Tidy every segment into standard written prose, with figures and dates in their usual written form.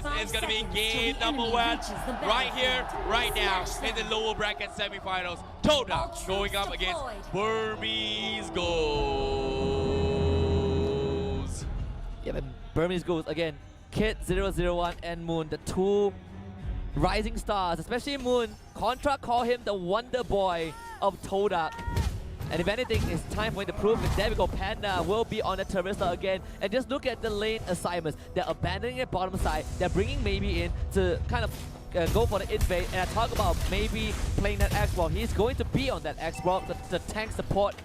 this is going to be game number 1 right here, right now in the lower bracket semifinals. TODAK going up against Burmese Ghouls. Yeah, but Burmese Ghouls again. Kid 001 and Moon, the two rising stars, especially Moon. Contra call him the Wonder Boy of TODAK. And if anything, it's time for him to prove that. There we go, Panda will be on the Terrorista again. And just look at the lane assignments. They're abandoning the bottom side. They're bringing Maybe in to kind of go for the invade. And I talk about Maybe playing that X-Block. He's going to be on that X-Block, the tank support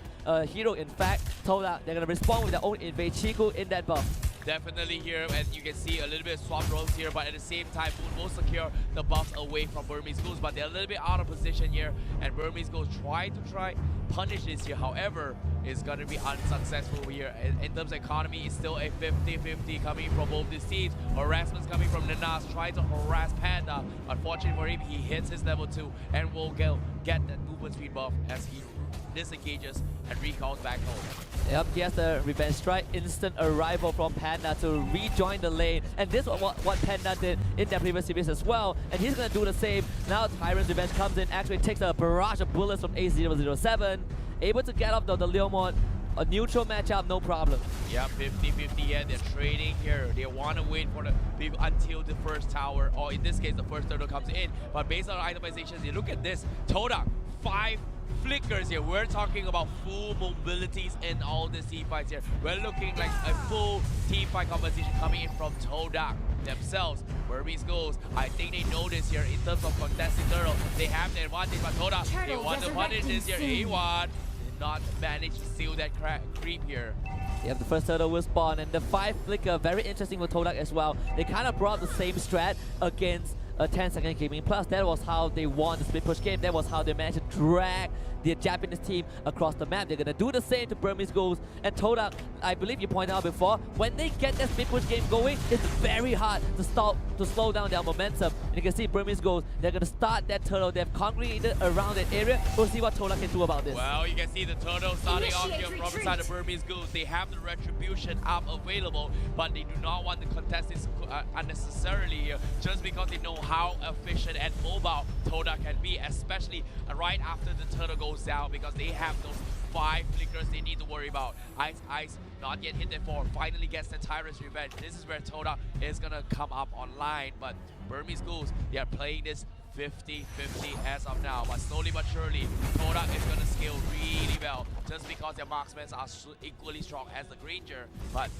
hero. In fact, TODAK, they're going to respond with their own invade. Chiku in that buff. Definitely here, and you can see a little bit of swap roles here, but at the same time, Moon will secure the buffs away from Burmese Ghouls, but they're a little bit out of position here, and Burmese Ghouls try punish this here. However, it's going to be unsuccessful here. In terms of economy, it's still a 50-50 coming from both these teams. Harassment's coming from Nanas, trying to harass Panda. Unfortunately for him, he hits his level 2 and will get that movement speed buff as he disengages and recalls back home. Yep, he has the revenge strike, instant arrival from Panda to rejoin the lane. And this is what Panda did in their previous series as well. And he's going to do the same. Now Tyrant's revenge comes in, actually takes a barrage of bullets from A007. Able to get up the Leomon. A neutral matchup, no problem. Yeah, 50-50, yeah, they're trading here. They want to wait for until the first tower, or in this case, the first turtle comes in. But based on itemizations, you look at this, TODAK, 5 flickers here. We're talking about full mobilities in all the team fights here. We're looking like a full team fight composition coming in from TODAK themselves. Burmese Ghouls, I think they know this here in terms of contesting turtle. They have the advantage, but TODAK, they want to punish this here. A1 did not manage to seal that creep here. Yep, the first turtle will spawn, and the 5 flicker, very interesting for TODAK as well. They kind of brought the same strat against a 10-second gaming. Plus, that was how they won the split push game. That was how they managed to drag the Japanese team across the map. They're going to do the same to Burmese Ghouls. And TODAK, I believe you pointed out before, when they get that split push game going, it's very hard to slow down their momentum. And you can see Burmese Ghouls, they're going to start that turtle. They've congregated around that area. We'll see what TODAK can do about this. Well, you can see the turtle starting off here from inside the Burmese Ghouls. They have the retribution up available, but they do not want to contest this unnecessarily here, just because they know how efficient and mobile TODAK can be, especially right after the turtle goes down, because they have those 5 flickers they need to worry about. Ice, not yet hit the 4, finally gets the Tyrant's revenge. This is where TODAK is gonna come up online, but Burmese Ghouls, they are playing this 50-50 as of now, but slowly but surely, TODAK is gonna scale really well, just because their marksmen are equally strong as the Granger. But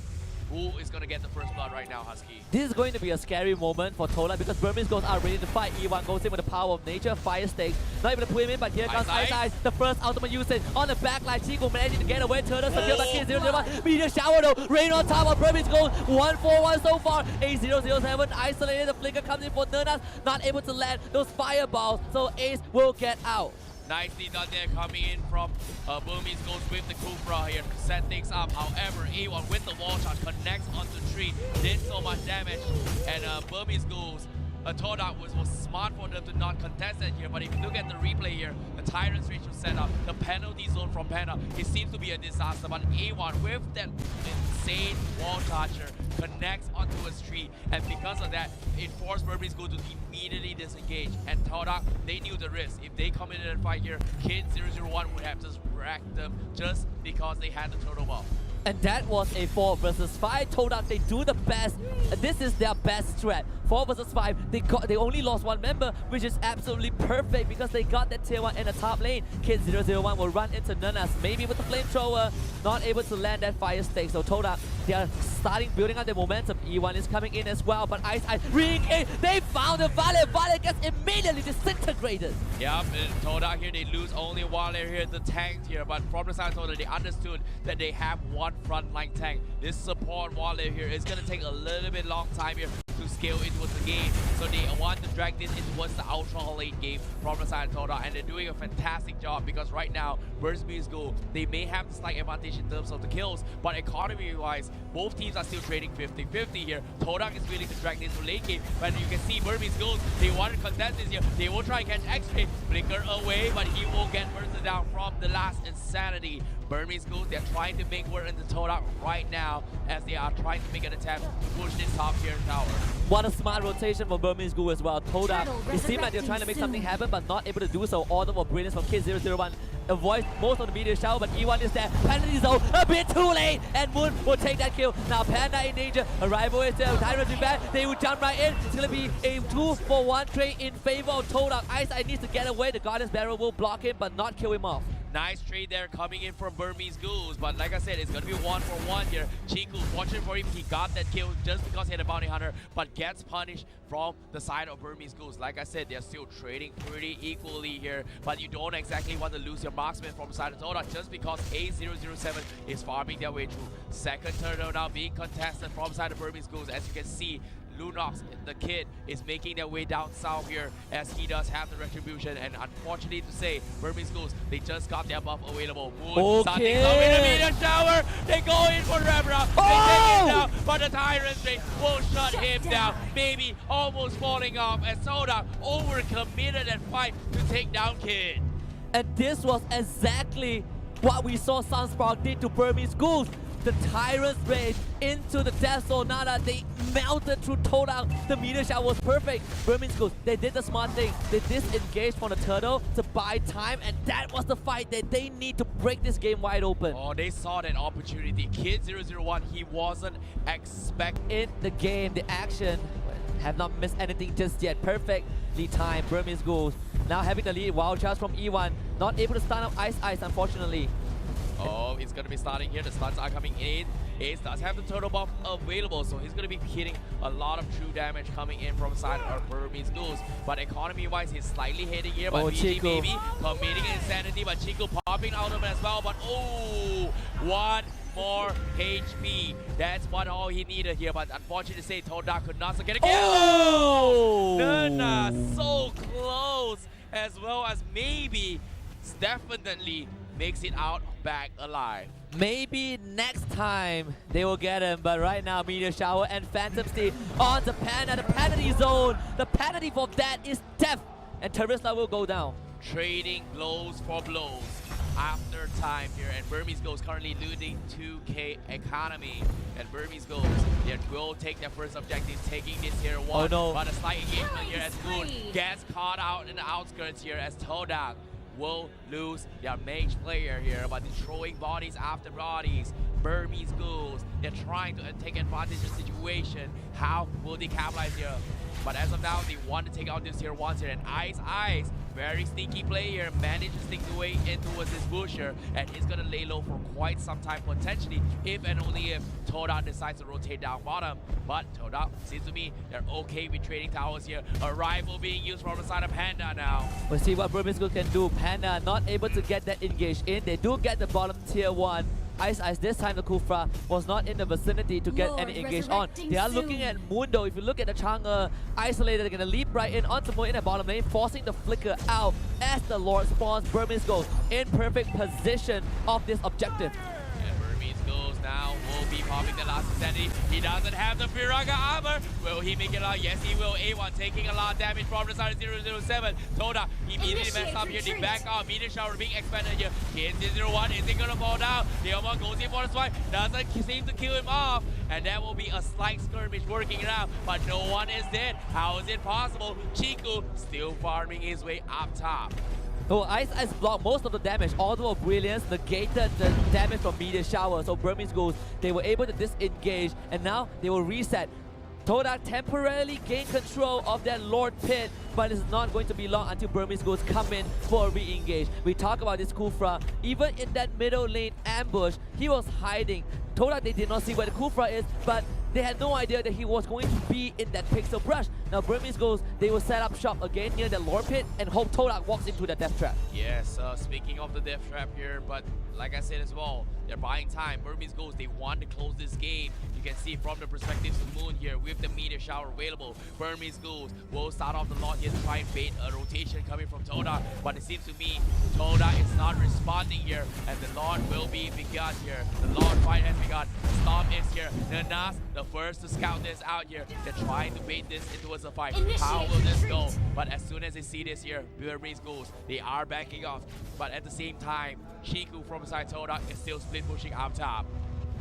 who is going to get the first blood right now, Husky? This is going to be a scary moment for TODAK because Burmese Ghouls are ready to fight. E1 goes in with the power of nature, fire stakes. Not able to put him in, but here comes Ice. The first ultimate usage on the backline. Chico managing to get away. Turtle secured by K001. Meteor shower though. Rain on top of Burmese Ghouls. 1-4-1 so far. A007 isolated. The flicker comes in for Nernas. Not able to land those fireballs. So Ace will get out. Nicely done there, coming in from Burmese Ghouls with the Cupra here to set things up. However, A1 with the wall charge connects onto the tree, did so much damage, and Burmese Ghouls, TODAK was smart for them to not contest it here. But if you look at the replay here, the Tyrant's ratio setup, the penalty zone from Panda, it seems to be a disaster. But A1 with that insane wall charger connects onto a tree, and because of that, it forced Burmese Ghouls to immediately disengage. And TODAK, they knew the risk. If they come in and fight here, Kid 001 would have just wrecked them just because they had the turtle buff. And that was a 4 versus 5. TODAK, they do the best. This is their best strat. 4 versus 5. They only lost 1 member, which is absolutely perfect because they got that tier 1 in the top lane. Kid 001 will run into Nernas, maybe with the flamethrower, not able to land that fire stake. So TODAK, they are starting building up their momentum. E1 is coming in as well, but Ice ring in. They found the Vale. Vale gets immediately disintegrated. Yeah, TODAK here, they lose only Wale here, the tank here, but from the side of TODAK, they understood that they have 1 frontline tank. This support Wale here is going to take a little bit long time here to scale into the game. So they want to drag this in towards the ultra late game from the side of TODAK, and they're doing a fantastic job because right now, Burmese Ghouls, they may have the slight advantage in terms of the kills, but economy-wise, both teams are still trading 50-50 here. TODAK is willing to drag this to late game, but you can see Burmese Ghouls, they want to contest this here. They will try and catch X-Ray, flicker away, but he will get bursted down from the last Insanity. Burmese Ghouls, they're trying to make work into TODAK right now as they are trying to make an attempt to push this top tier tower. What a smart rotation from Burmese Ghoul as well. TODAK, it seemed like they're trying to make something happen, but not able to do so. All of brilliance from Kid001. Avoids most of the meteor shower, but E1 is there. Penalty zone, a bit too late, and Moon will take that kill. Now Panda in danger. Arrival is there. Tyrant's in back. They will jump right in. It's gonna be a 2-for-1 trade in favor of TODAK. Ice needs to get away. The Guardian's Barrel will block him, but not kill him off. Nice trade there coming in from Burmese Ghouls, but like I said, it's gonna be 1-for-1 here. Chiku, fortunate for him, he got that kill just because he had a bounty hunter, but gets punished from the side of Burmese Ghouls. Like I said, they're still trading pretty equally here, but you don't exactly want to lose your marksman from the side of TODAK just because A007 is farming their way through. Second turtle now being contested from the side of Burmese Ghouls. As you can see, Lunox, the kid, is making their way down south here as he does have the retribution, and unfortunately to say, Burmese Ghouls, they just got their buff available. Moon starting up in the meteor shower. They go in for Rebra. They take him down, but the Tyrant Ray will shut him down. Maybe almost falling off as TODAK overcommitted that fight to take down Kid. And this was exactly what we saw Sunspark did to Burmese Ghouls. The Tyrant's Rage into the Death Zone. Now that they melted through TODAK, the meteor shower was perfect. Burmese Ghouls, they did the smart thing. They disengaged from the turtle to buy time, and that was the fight that they need to break this game wide open. Oh, they saw that opportunity. Kid001, he wasn't expecting in the game. The action have not missed anything just yet. Perfectly timed. Burmese Ghouls now having the lead. Wild charge from E1. Not able to stun up Ice, unfortunately. Oh, it's going to be starting here. The stuns are coming in. Ace does have the turtle buff available, so he's going to be hitting a lot of true damage coming in from the side of Burmese Ghouls. But economy-wise, he's slightly hitting here. But BG Baby committing insanity, but Chico popping out of it as well. But oh, one more HP. That's what all he needed here. But unfortunately to say, TODAK could not get a kill. Oh! Nana, so close. As well as maybe, definitely makes it out back alive. Maybe next time they will get him, but right now Meteor Shower and Phantom Steed on the Panda, the penalty zone. The penalty for that is death, and Terisla will go down. Trading blows for blows after time here, and Burmese Ghouls currently losing 2k economy, and Burmese Ghouls, they will take their first objective, taking this here one. Oh no. But a slight engagement here as Moon gets caught out in the outskirts here as TODAK will lose their mage player here, but destroying bodies after bodies. Burmese Ghouls, they're trying to take advantage of the situation. How will they capitalize here? But as of now, they want to take out this tier 1 here, and Ice, very sneaky player, managed to sneak the way in towards this busher, and he's gonna lay low for quite some time potentially, if and only if TODAK decides to rotate down bottom. But TODAK, seems to me, they're okay with trading towers here. A rifle being used from the side of Panda now. We'll see what Burmese Ghouls can do. Panda not able to get that engaged in. They do get the bottom tier 1. Ice, this time the Kufra was not in the vicinity to get any engage on. They are looking at Moon though. If you look at the Chang'e isolated, they're gonna leap right in onto Moon in the bottom lane, forcing the flicker out as the Lord spawns. Burmese Ghouls in perfect position of this objective. Burmese Ghouls now will be popping the last insanity. He doesn't have the Piraga armor. Will he make it out? Yes, he will. A1 taking a lot of damage from the side of 007. TODAK immediately messed up here. They back out. Meteor shower being expanded here. Kid001, is he gonna fall down? Leomon goes in for the swipe. Doesn't seem to kill him off. And that will be a slight skirmish working it out. But no one is dead. How is it possible? Chiku still farming his way up top. So Ice blocked most of the damage, although Brilliance negated the damage from Meteor Shower. So Burmese Ghouls, they were able to disengage, and now they will reset. TODAK temporarily gain control of that Lord Pit, but it's not going to be long until Burmese Ghouls come in for a re-engage. We talk about this Kufra, even in that middle lane ambush, he was hiding. TODAK, they did not see where the Kufra is, but they had no idea that he was going to be in that pixel brush. Now Burmese Ghouls, they will set up shop again near the Lord Pit and hope TODAK walks into the death trap. Yes, speaking of the death trap here, but like I said as well, they're buying time. Burmese Ghouls, they want to close this game. You can see from the perspective of Moon here with the meteor shower available. Burmese Ghouls will start off the Lord here to try and bait a rotation coming from TODAK, but it seems to me TODAK is not responding here, and the Lord will be begun here. The Lord fight has begun. The storm is here. The Nas, the first to scout this out here. They're trying to bait this into a fight. How will this go? But as soon as they see this here, Burmese Ghouls, they are backing off. But at the same time, Chiku from beside TODAK is still split pushing up top.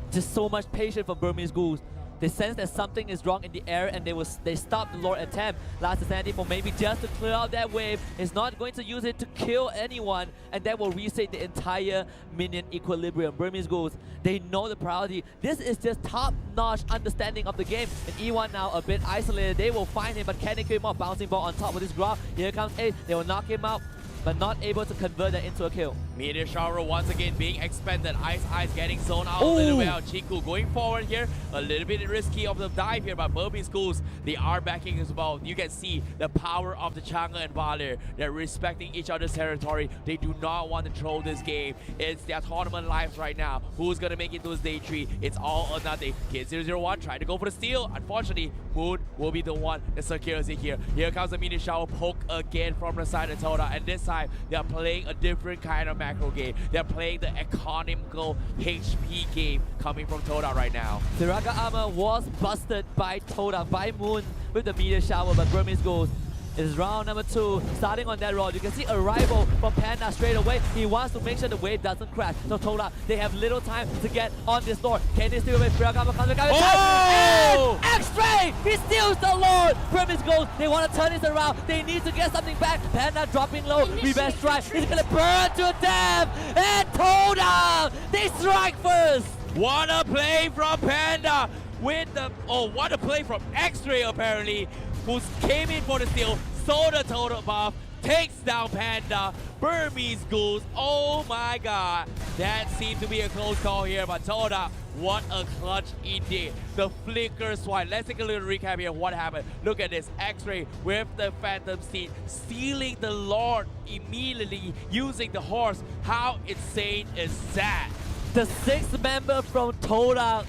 Just so much patience from Burmese Ghouls. They sense that something is wrong in the air and they stop the Lord attempt. Last Insanity for maybe just to clear out that wave. Is not going to use it to kill anyone, and that will reset the entire minion equilibrium. Burmese Ghouls, they know the priority. This is just top-notch understanding of the game. And E1 now a bit isolated. They will find him, but can they kill him off? Bouncing ball on top of this ground. Here comes Ace. They will knock him out, but not able to convert that into a kill. Meteor shower once again being expended. Ice getting zoned out a little bit out. Chiku going forward here. A little bit risky of the dive here, but Burmese Ghouls, they are backing as well. You can see the power of the Chang'e and Valir. They're respecting each other's territory. They do not want to throw this game. It's their tournament lives right now. Who's going to make it to this day 3? It's all or nothing. Kid 001 trying to go for the steal. Unfortunately, Moon will be the one that secures it here. Here comes the meteor shower poke again from the side of TODAK, and this time they are playing a different kind of macro game. They're playing the economical HP game coming from TODAK right now. Siraga armor was busted by TODAK, by Moon with the meteor shower, but Burmese Ghouls is round number 2. Starting on that road, you can see arrival from Panda straight away. He wants to make sure the wave doesn't crash. So TODAK, they have little time to get on this Lord. Can they steal away? Siraga armor comes back. Oh! And X-Ray! He steals the Lord! Burmese Ghouls, they want to turn this around. They need to get something back. Panda dropping low. Revenge strike. He's gonna burn to death. And TODAK, they strike first. What a play from Panda with the... Oh, what a play from X-Ray apparently, who came in for the steal, saw the total buff, takes down Panda. Burmese Ghouls, oh my god. That seemed to be a close call here, but TODAK, what a clutch indeed. The flicker swipe. Let's take a little recap here of what happened. Look at this. X-Ray with the Phantom Steed, stealing the Lord immediately using the horse. How insane is that? The 6th member from TODAK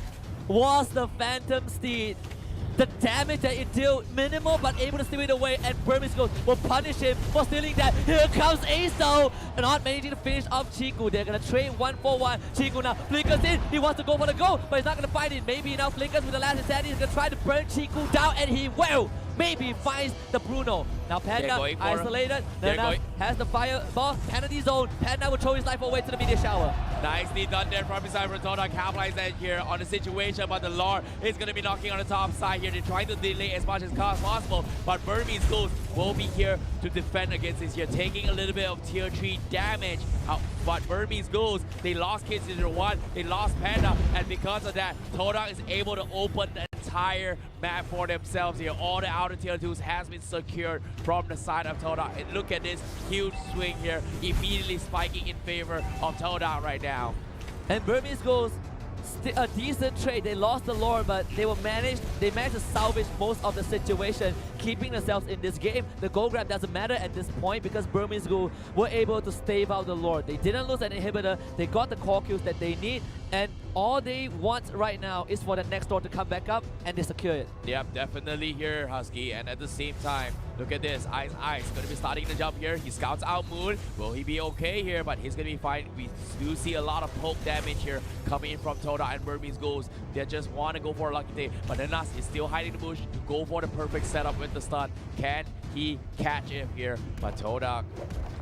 was the Phantom Steed. The damage that it dealt, minimal, but able to steal it away, and Burmese Ghouls will punish him for stealing that. Here comes Ace though, not managing to finish off Chiku. They're gonna trade 1-for-1. Chiku now flickers in, he wants to go for the goal, but he's not gonna find it. Maybe now flickers with the last insanity. He's gonna try to burn Chiku down, and he will. Maybe finds the Bruno. Now Panda isolated. Now has the fireball. Penalty zone. Panda will throw his life away to the meteor shower. Nicely done there from beside TODAK. Capitalize that here on the situation, but the Lord is going to be knocking on the top side here. They're trying to delay as much as possible, but Burmese Ghouls will be here to defend against this here, taking a little bit of tier 3 damage. But Burmese Ghouls, they lost Kids in 1, they lost Panda, and because of that, TODAK is able to open the entire map for themselves here. All the outer tier 2s has been secured from the side of TODAK. And look at this huge swing here, immediately spiking in favor of TODAK right now. And Burmese Ghouls, a decent trade. They lost the Lord, but they managed to salvage most of the situation, keeping themselves in this game. The gold grab doesn't matter at this point because Burmese Ghouls were able to stave out the Lord. They didn't lose an inhibitor. They got the core kills that they need, and all they want right now is for the next Lord to come back up, and they secure it. Yep, definitely here, Husky. And at the same time, look at this. Ice going to be starting the jump here. He scouts out Moon. Will he be okay here? But he's going to be fine. We do see a lot of poke damage here coming in from TODAK and Burmese Ghouls. They just want to go for a lucky day. But Nanas is still hiding the bush to go for the perfect setup with the stun. Can he catch him here? But TODAK,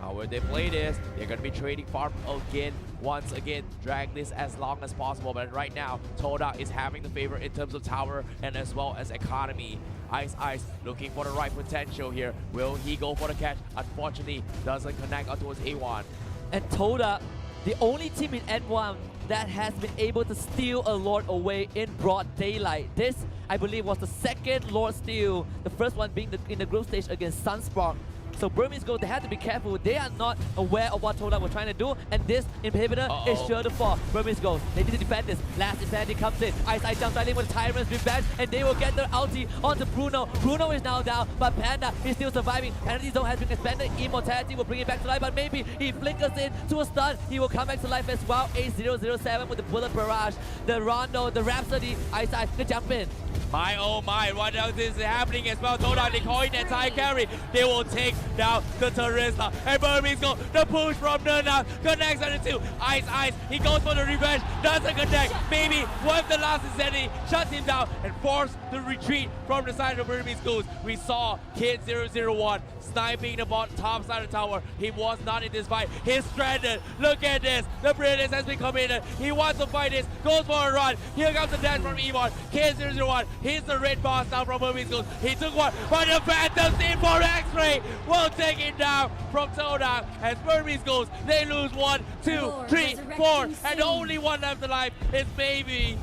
how will they play this? They're going to be trading farm again. Once again, drag this as long as possible. But right now, TODAK is having the favor in terms of tower and as well as economy. Ice looking for the right potential here. Will he go for the catch? Unfortunately, doesn't connect onto his A1. And TODAK, the only team in N1 that has been able to steal a Lord away in broad daylight. This, I believe, was the second Lord steal. The first one being in the group stage against Sunspark. So Burmese Ghouls, they have to be careful. They are not aware of what TODAK was trying to do, and this inhibitor is sure to fall. Burmese Ghouls, they need to defend this. Last Insanity comes in. Ice jumps right in with Tyrant's Revenge, and they will get their ulti onto Bruno. Bruno is now down, but Panda is still surviving. Penalty zone has been expanded. Immortality will bring it back to life, but maybe he flickers in to a stun. He will come back to life as well. A007 with the bullet barrage. The Rondo, the Rhapsody. Ice can jump in. My oh my, what else is happening as well? TODAK, they call it entire carry. They will take Now the Teresa and Burmese go. The push from Nurna connects on the two. Ice. He goes for the revenge. Doesn't connect. Maybe one the last insanity shuts him down and forced the retreat from the side of Burmese Ghouls. We saw Kid 001 sniping the top side of the tower. He was not in this fight. He's stranded. Look at this. The British has been committed. He wants to fight this. Goes for a run. Here comes the dash from Evon. Kid 001. He's the red boss now from Burmese Ghouls. He took one. But the Phantom Team for X-Ray will take it down from TODAK. As Burmese Ghouls, they lose 1, 2, 3, 4. And the only one left alive is Baby.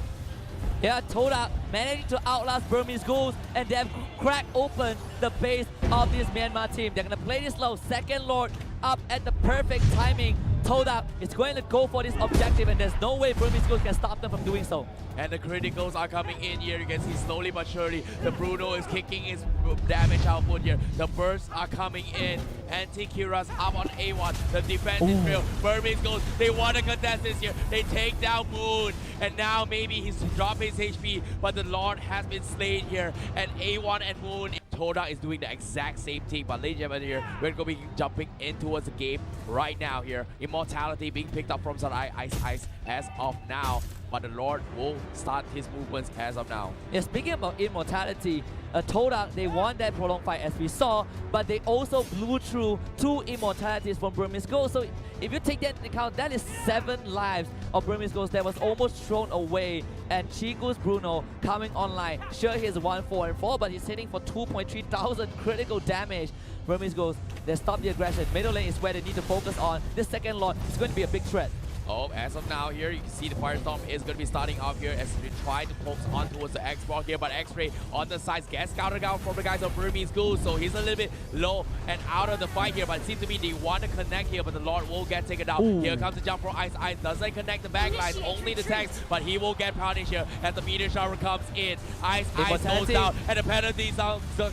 Yeah, TODAK managing to outlast Burmese Ghouls, and they have cracked open the base of this Myanmar team. They're going to play this low. Second Lord up at the perfect timing. TODAK is going to go for this objective, and there's no way Burmese Ghouls can stop them from doing so. And the criticals are coming in here. You can see slowly but surely the Bruno is kicking his damage output here. The bursts are coming in. Anti-Kira's up on A1. The defense is real. Burmese Ghouls, they want to contest this here. They take down Moon. And now maybe he's dropping his HP, but the Lord has been slain here. And A1 and Moon, TODAK is doing the exact same thing. But ladies and gentlemen here, we're going to be jumping in towards the game right now here. Immortality being picked up from Sarai Ice as of now. But the Lord will start his movements as of now. Yeah, speaking about immortality, TODAK, they won that prolonged fight as we saw, but they also blew through 2 immortalities from Burmese Ghouls. So if you take that into account, that is 7 lives of Burmese Ghouls that was almost thrown away. And Chiku's Bruno coming online. Sure, he is 1-4-4, but he's hitting for 2.3 thousand critical damage. Burmese Ghouls, they stop the aggression. Middle lane is where they need to focus on. This second Lord is going to be a big threat. Oh, as of now here, you can see the Firestorm is going to be starting off here as we try to focus on towards the X-Block here, but X-Ray on the sides gets countered down from the guys of Burmese Ghouls, so he's a little bit low and out of the fight here, but it seems to be they want to connect here, but the Lord will get taken down. Ooh. Here comes the jump from Ice. Doesn't connect the back lines, only the tanks, but he will get punished here as the meteor shower comes in. Ice goes down, and the penalty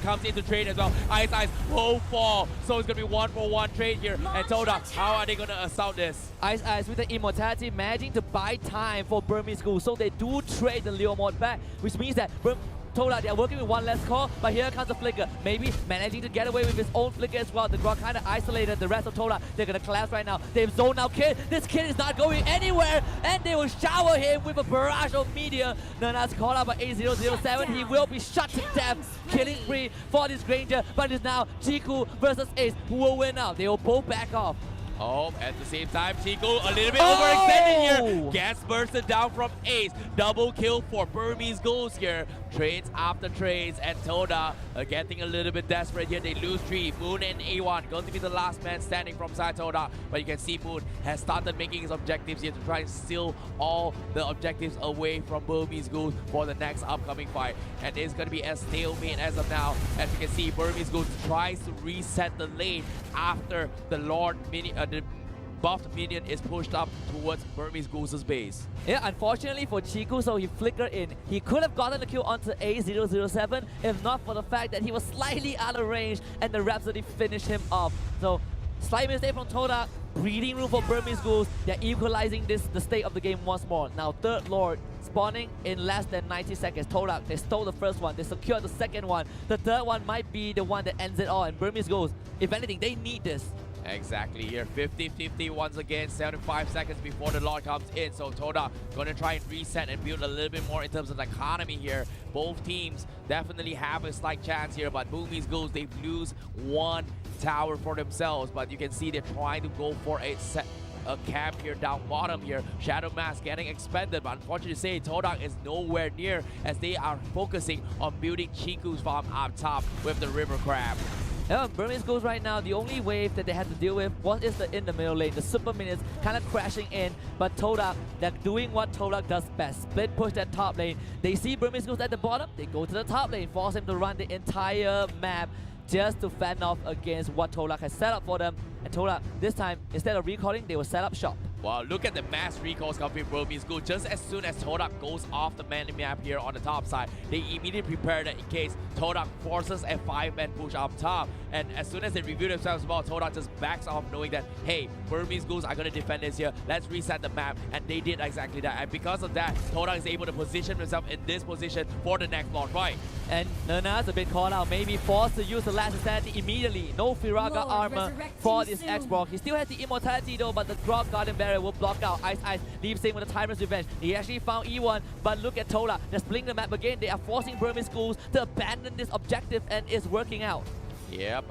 comes into trade as well. Ice will fall, so it's going to be 1-for-1 trade here, and TODAK, how are they going to assault this? Ice with the immortality managing to buy time for Burmese Ghouls, so they do trade the Leo mod back, which means that TODAK, they are working with one less call, but here comes the flicker. Maybe managing to get away with his own flicker as well. The Grok kind of isolated the rest of TODAK. They're going to collapse right now. They've zoned out Kid. This Kid is not going anywhere, and they will shower him with a barrage of meteor. Nana's called out by A007. He will be shot to death. Killing free for this Granger, but it is now Chiku versus Ace who will win out. They will both back off. Oh, at the same time, Chico a little bit overextended here. Gets bursted down from Ace. Double kill for Burmese Ghouls here. Trades after trades, and TODAK getting a little bit desperate here. They lose 3. Moon and A1 going to be the last man standing from side TODAK. But you can see Moon has started making his objectives here to try and steal all the objectives away from Burmese Ghouls for the next upcoming fight. And it's going to be a stalemate as of now. As you can see, Burmese Ghouls tries to reset the lane after the Lord the buffed minion is pushed up towards Burmese Ghouls' base. Yeah, unfortunately for Chiku, so he flickered in. He could have gotten the kill onto A007 if not for the fact that he was slightly out of range and the Rhapsody finished him off. So, slight mistake from TODAK. Breathing room for Burmese Ghouls. They're equalizing the state of the game once more. Now, third Lord spawning in less than 90 seconds. TODAK, they stole the first one. They secured the second one. The third one might be the one that ends it all. And Burmese Ghouls, if anything, they need this. Exactly here, 50-50 once again, 75 seconds before the Lord comes in. So TODAK going to try and reset and build a little bit more in terms of the economy here. Both teams definitely have a slight chance here, but Burmese Ghouls, they lose 1 tower for themselves. But you can see they're trying to go for a camp here down bottom here. Shadow Mask getting expended, but unfortunately to say, TODAK is nowhere near as they are focusing on building Chiku's farm up top with the River Crab. Yeah, Burmese Ghouls right now, the only wave that they had to deal with was in the middle lane. The super minions kind of crashing in, but TODAK, they're doing what TODAK does best. Split push that top lane. They see Burmese Ghouls at the bottom, they go to the top lane, force him to run the entire map just to fend off against what TODAK has set up for them. And TODAK, this time, instead of recalling, they will set up shop. Wow, look at the mass recalls coming from Burmese Ghouls. Just as soon as TODAK goes off the man map here on the top side, they immediately prepare that in case TODAK forces a 5-man push up top. And as soon as they review themselves about, TODAK just backs off knowing that, hey, Burmese Ghouls are going to defend this here. Let's reset the map. And they did exactly that. And because of that, TODAK is able to position himself in this position for the next Lord fight. And Nerna's a bit caught out, maybe forced to use the last insanity immediately. No Firaga armor for this X-Borg. He still has the immortality though, but the Grog Garden Barrier will block out Ice leaves him with the Tyrant's Revenge. He actually found E1, but look at TODAK. They're splitting the map again. They are forcing Burmese Ghouls to abandon this objective, and it's working out. Yep,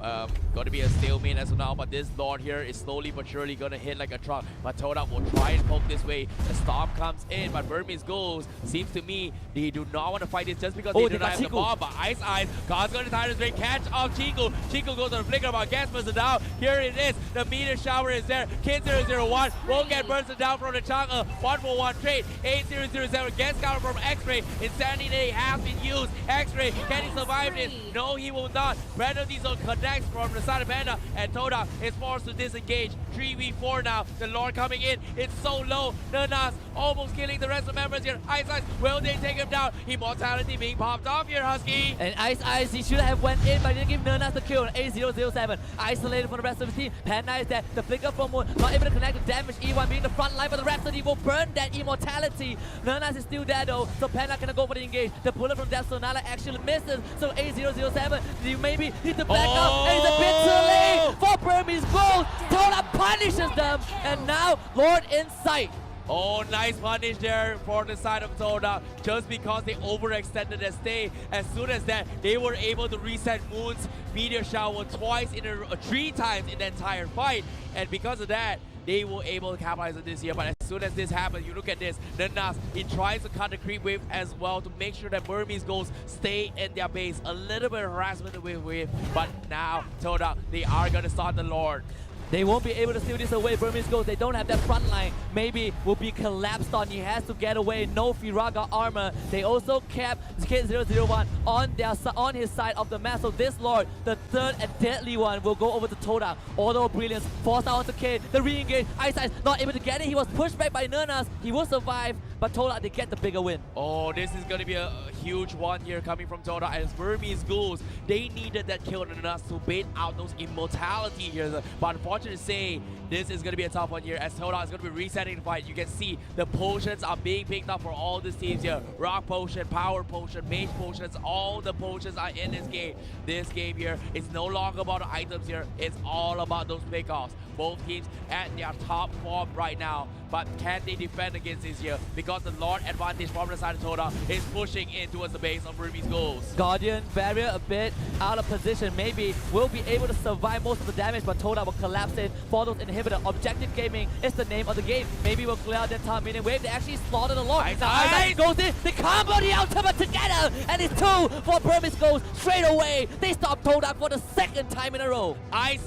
going to be a stalemate as of now, but this Lord here is slowly but surely going to hit like a truck. But TODAK will try and poke this way. The Storm comes in, but Burmese Ghouls, seems to me, they do not want to fight this just because they do not have the bomb. But Ice, God's going to Tyrant's Ring, catch off Chico. Chico goes on the flicker, but gets bursted down. Here it is, the meteor shower is there. Kid 001 won't get bursted down from the chunk. 1-for-1 trade. 8007 gets counter from X-Ray. Insanity Day has been used. X-Ray, can he survive this? No, he will not. Brandon Diesel connects from the side of Panda, and TODAK is forced to disengage. 3v4 now. The Lord coming in. It's so low. Nernas almost killing the rest of the members here. Ice, will they take him down? Immortality being popped off here, Husky. And Ice, he should have went in, but he didn't give Nernas the kill. 8007 isolated from the rest of his team. Panda is there. The flicker from Moon not able to connect the damage. E1 being the front line, but the Rhapsody will burn that immortality. Nernas is still there though, so Panda cannot go for the engage. The bullet from Death Sonala actually misses. So 8007, you maybe need to back up. And it's a bit too late for Burmese Ghouls. TODAK punishes them, and now Lord in sight. Oh, nice punish there for the side of TODAK, just because they overextended their stay. As soon as that, they were able to reset Moon's meteor shower twice in 3 times in the entire fight. And because of that, they were able to capitalize on this here. But as soon as this happens, you look at this, Nernas, he tries to cut the creep wave as well to make sure that Burmese Ghouls stay in their base. A little bit of harassment with wave, but now TODAK, they are going to start the Lord. They won't be able to steal this away. Burmese Ghouls, they don't have that front line. Maybe will be collapsed on. He has to get away. No Firaga armor. They also kept Kid 001 on his side of the map. So this Lord, the third and deadly one, will go over to TODAK. Auto Brilliance forced out to Kid. The re-engage. Ice not able to get it. He was pushed back by Nernas. He will survive, but TODAK, they get the bigger win. Oh, this is going to be a huge one here coming from TODAK. As Burmese Ghouls, they needed that kill on Nernas to bait out those immortality here. But unfortunately, to say this is going to be a tough one here, as TODAK is going to be resetting the fight. You can see the potions are being picked up for all these teams here. Rock potion, power potion, mage potions, all the potions are in this game. This game here is no longer about the items here. It's all about those pickoffs. Both teams at their top form right now. But can they defend against this here? Because the Lord advantage from the side of TODAK is pushing in towards the base of Burmese Ghouls. Guardian barrier a bit out of position. Maybe will be able to survive most of the damage, but TODAK will collapse in for those inhibitor. Objective Gaming is the name of the game. Maybe we'll clear out that time meaning wave. They actually slaughter the Lord. Now Ice goes in. They combo the ultimate together, and it's 2 for Burmese Ghouls straight away. They stop TODAK for the 2nd time in a row. Ice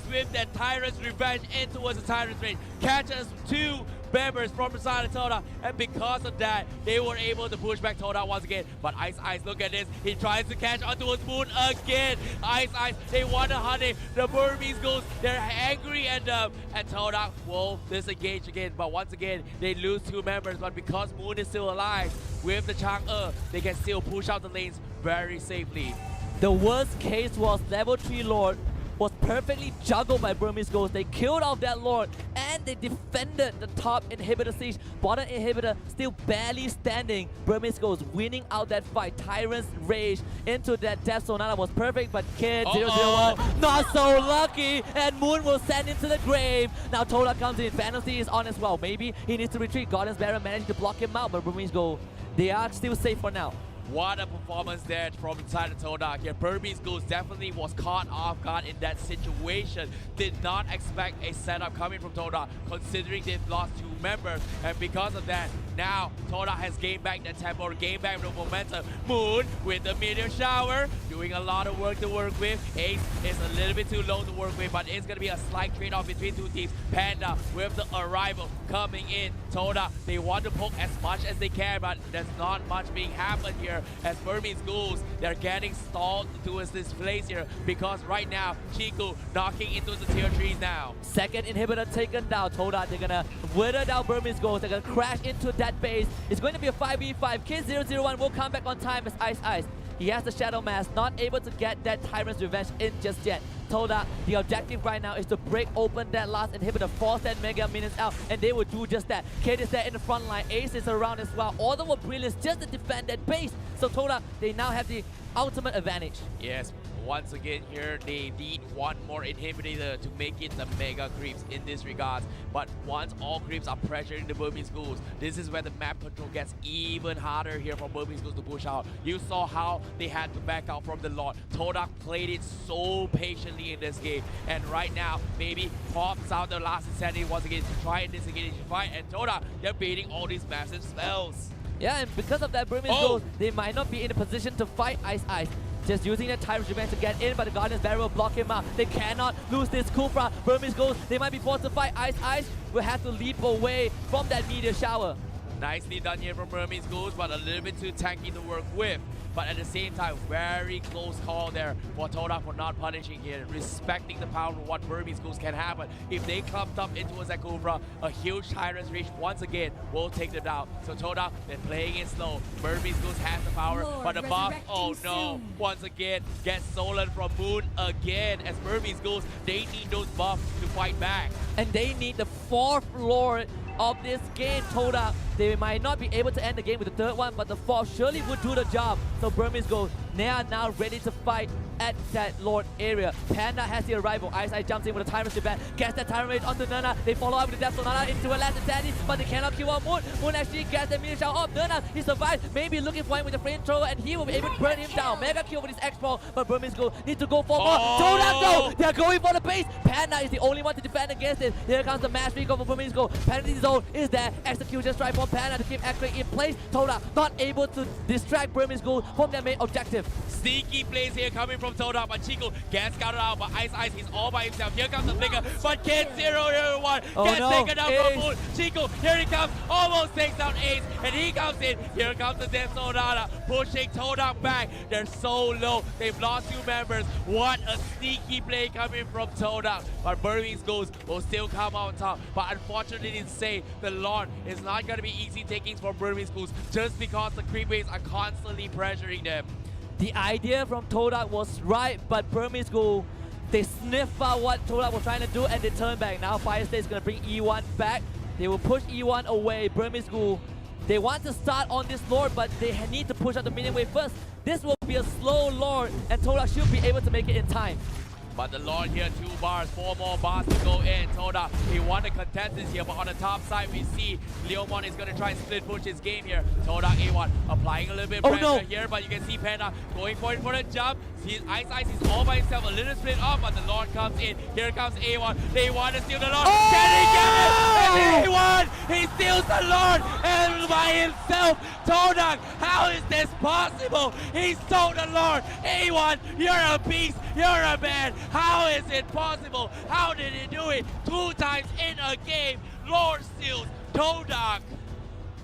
with that Tyrant's Revenge in towards the Tyrant's Range. Catches 2 members from the side of TODAK, and because of that, they were able to push back TODAK once again. But Ice, look at this. He tries to catch onto his Moon again. Ice, they want to hunt it. The Burmese Ghouls, they're angry, and TODAK will disengage again. But once again, they lose 2 members. But because Moon is still alive, with the Chang'e, they can still push out the lanes very safely. The worst case was level 3 Lord was perfectly juggled by Burmese Ghouls. They killed off that Lord, and they defended the top inhibitor siege. Bottom inhibitor still barely standing. Burmese Ghouls winning out that fight. Tyrant's Rage into that Death Sonata was perfect, but Kid 001 not so lucky, and Moon will send into the grave. Now TODAK comes in. Fantasy is on as well. Maybe he needs to retreat. Guardian's Barrier managed to block him out, but Burmese Ghouls, they are still safe for now. What a performance there from inside of TODAK here. Burmese Ghouls definitely was caught off guard in that situation. Did not expect a setup coming from TODAK, considering they've lost 2 members. And because of that, now TODAK has gained back the tempo, gained back the momentum. Moon with the meteor shower, doing a lot of work to work with. Ace is a little bit too low to work with, but it's going to be a slight trade-off between two teams. Panda with the arrival coming in. TODAK, they want to poke as much as they can, but there's not much being happened here as Burmese Ghouls, they're getting stalled towards this place here because right now, Chiku knocking into the tier 3s now. Second inhibitor taken down. TODAK, they're gonna wither down Burmese Ghouls. They're gonna crash into that base. It's going to be a 5v5. Kid001 will come back on time as Ice. He has the Shadow Mask, not able to get that Tyrant's Revenge in just yet. TODAK, the objective right now is to break open that last inhibitor, force that Mega Minions out, and they will do just that. Kid is there in the front line, Ace is around as well. All the more brilliance just to defend that base. So TODAK, they now have the ultimate advantage. Yes, once again here, they need one more inhibitor to make it the mega creeps in this regards. But once all creeps are pressuring the Burmese Ghouls, this is where the map control gets even harder here for Burmese Ghouls to push out. You saw how they had to back out from the Lord. TODAK played it so patiently in this game. And right now, maybe pops out the last incentive once again to try and disengage the fight. And TODAK, they're beating all these massive spells. Yeah, and because of that, Burmese Ghouls, they might not be in a position to fight Ice. Just using the Tyrant's Revenge to get in, but the Guardian's Barrier will block him out. They cannot lose this Kufra. Burmese Ghouls, they might be forced to fight Ice. Will have to leap away from that meteor shower. Nicely done here from Burmese Ghouls, but a little bit too tanky to work with. But at the same time, very close call there for TODAK for not punishing here, respecting the power of what Burmese Ghouls can happen. If they clumped up into a Zakubra, a huge Tyrant's Reach once again will take them down. So TODAK, they're playing it slow. Burmese Ghouls has the power, but the buff, oh no, once again gets stolen from Moon again. As Burmese Ghouls, they need those buffs to fight back. And they need the 4th Lord of this game. TODAK, they might not be able to end the game with the 3rd one, but the 4th surely would do the job. So Burmese Ghouls, they are now ready to fight at that Lord area. Panda has the arrival. Ice jumps in with a Tyrant's Revenge, gets that Tyrant Rage onto Nana. They follow up with the Death of Nana into a last insanity, but they cannot kill out Moon. Moon actually gets the meteor shower off Nana. He survives, maybe looking for him with the flamethrower, and he will be able to burn him down. Mega kill with his X-Pro, but Burmese Ghouls need to go for more. TODAK though, they're going for the base. Panda is the only one to defend against it. Here comes the mass recall for Burmese Ghouls. Penalty zone is there. Execution strike from Panda to keep X-Ray in place. TODAK not able to distract Burmese Ghouls from their main objective. Sneaky plays here coming from TODAK, but Chico gets scouted out by Ice. He's all by himself. Here comes the flicker, but Kid001 gets taken down from Moon. Chico, here he comes, almost takes down Ace, and he comes in. Here comes the Death Sonata, pushing TODAK back. They're so low. They've lost 2 members. What a sneaky play coming from TODAK. But Burmese Ghouls will still come out on top. But unfortunately, to say, the Lord is not going to be easy takings for Burmese Ghouls just because the creep waves are constantly pressuring them. The idea from TODAK was right, but Burmese Ghouls, they sniff out what TODAK was trying to do and they turn back. Now Fire State is going to bring E1 back. They will push E1 away. Burmese Ghouls, they want to start on this Lord, but they need to push out the minion wave first. This will be a slow Lord, and TODAK should be able to make it in time. But the Lord here, 2 bars, 4 more bars to go in. TODAK, he won the contestants here, but on the top side, we see Leomon is going to try and split push his game here. TODAK A1 applying a little bit of pressure here, but you can see Panda going for it for a jump. Ice is all by himself, a little split off, but the Lord comes in. Here comes A1. They want to steal the Lord. Can he get it? And A1, he steals the Lord and by himself. TODAK, how is this possible? He stole the Lord. A1, you're a beast. You're a man. How is it possible? How did he do it? 2 times in a game. Lord steals TODAK.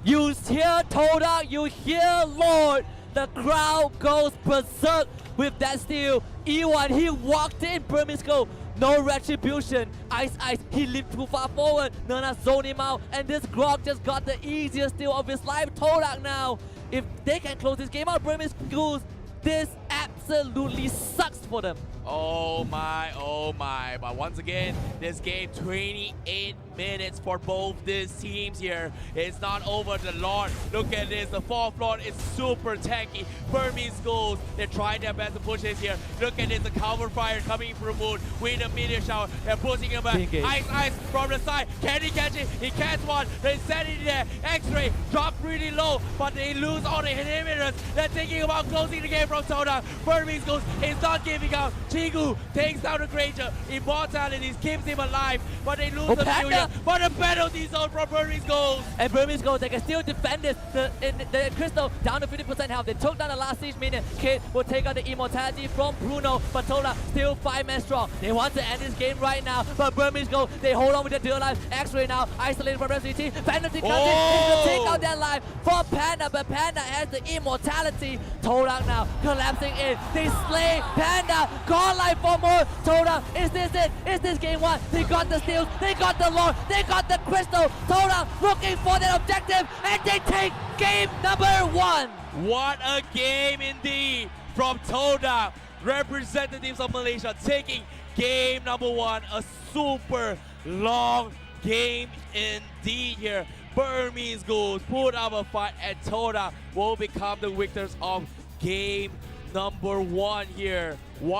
You hear TODAK, you hear Lord. The crowd goes berserk with that steal. E1, he walked in. Burmese Ghouls, no retribution. Ice, he leaped too far forward. Nana zoned him out, and this Grog just got the easiest steal of his life. TODAK now, if they can close this game out, Burmese Ghouls, this absolutely sucks for them. Oh my, oh my. But once again, this game, 28 minutes for both these teams here. It's not over. The Lord, look at this. The 4th Lord is super tanky. Burmese Ghouls, they're trying their best to push this here. Look at this, the cover fire coming from Moon with a meteor shower. They're pushing him back. Ice from the side. Can he catch it? He catch one. They set it there. X-Ray dropped really low, but they lose all the inhibitors. They're thinking about closing the game from TODAK. Burmese Ghouls is not giving up. Tigu takes down the Granger. Immortality keeps him alive, but they lose the Panda. Furia. But the penalty zone from Burmese Ghouls. And Burmese Ghouls, they can still defend this. The Crystal down to 50% health. They took down the last siege minion. Kid will take out the immortality from Bruno, but TODAK still 5-man strong. They want to end this game right now, but Burmese Ghouls, they hold on with the dual life. X-Ray now isolated from FCT. Penalty comes in. He's going to take out that life for Panda, but Panda has the immortality. TODAK now collapsing in. They slay Panda. God life for more. TODAK, is this it? Is this game one? They got the steals. They got the lore. They got the crystal. TODAK looking for that objective, and they take game number 1. What a game indeed from TODAK. Representatives of Malaysia taking game number 1. A super long game indeed here. Burmese Ghouls put up a fight, and TODAK will become the victors of game number 1 here.